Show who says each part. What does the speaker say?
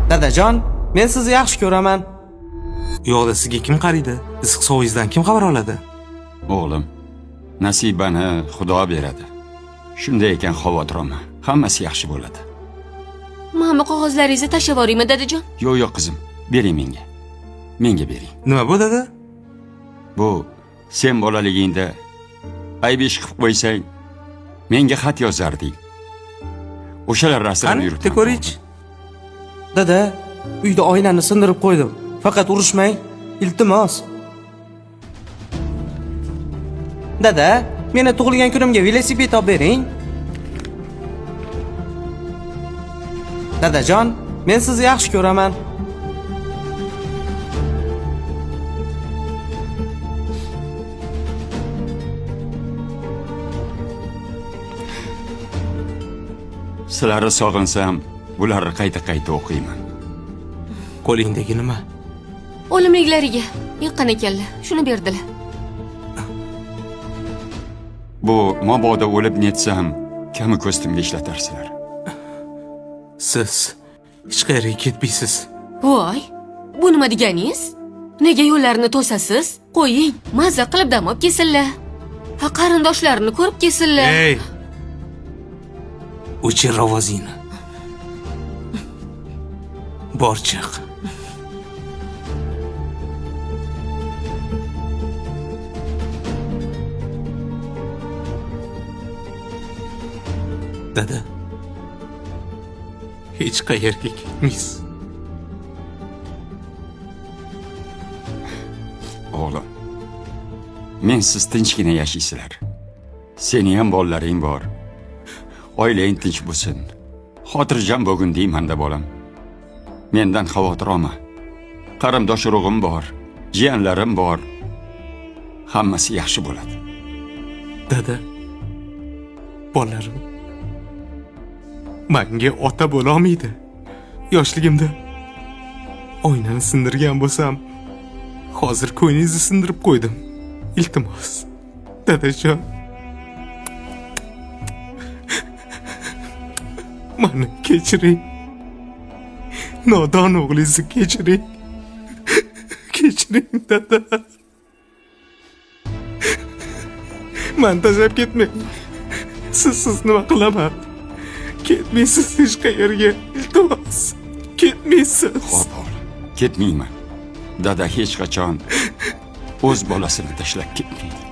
Speaker 1: Dadajon, men sizni yaxshi ko'raman. U yoqda sizga kim qaraydi? Issiq sovingizdan kim xabar oladi?
Speaker 2: O'g'lim, nasibani Xudo beradi. Shunday ekan xavotir olma. Hammasi yaxshi bo'ladi.
Speaker 3: Mana bu qog'ozlaringizni tashlab yuboraymi, dadajon?
Speaker 2: Yo'q, qizim, bering menga. Menga bering.
Speaker 1: Nima bu dada?
Speaker 2: Bu sen bolaligingda ayb ish qilib qo'ysang, menga xat yozarding. O'shalar rasmini
Speaker 1: Qani,
Speaker 2: yuritib
Speaker 1: bitta ko'ring. Dada, uyda oynani sindirib qo'ydim. Faqat urushmang, iltimos. Dada, meni tug'ilgan kunimga velosiped olib bering. Dadajon, men sizni yaxshi ko'raman.
Speaker 2: Sizlarni sog'insam, bularni qayta o'qiyman.
Speaker 1: Qo'lingdagi nima?
Speaker 3: O'limliklariga yiqqan ekanlar. Shuni berdilar.
Speaker 2: Bu mabodo o'lib netsam, kami ko'stimga ishlatarsizlar.
Speaker 1: Siz hech qayerga ketmaysiz.
Speaker 3: Voy, bu nima deganingiz? Nega yo'llarni to'sasiz? Qo'ying, mazza qilib dam olib kelsinlar. Ha, qarindoshlarini ko'rib kelsinlar.
Speaker 1: Ey! O'chir ovozingni. Bor chiq. Dada, hech qayerga ketmaysiz.
Speaker 2: O'g'lim, men siz tinchgina yashaysizlar. Seni ham bolalaring bor. Oilang tinch bo'lsin. Xotirjam bo'lgin deyman-da bolam. Mendan xavotir olma. Qarindosh urug'im bor, jiyanlarim bor. Hammasi yaxshi bo'ladi.
Speaker 1: Dada, bolalarim menga ota bo'la olmaydi. Yoshligimda oynani sindirgan bo'lsam, hozir ko'nglingizni sindirib qo'ydim. Iltimos, dadajon. Mani kechiring. Nodon o'g'lingizni kechiring. Kechiring, dada. Men tashlab ketmang. Siz nima qilaman? Ketmaysiz hech qayerga. Iltimos, ketmaysiz.
Speaker 2: Xo'p, o'g'lim, ketmayman. Dada hech qachon o'z bolasini tashlab ketmaydi.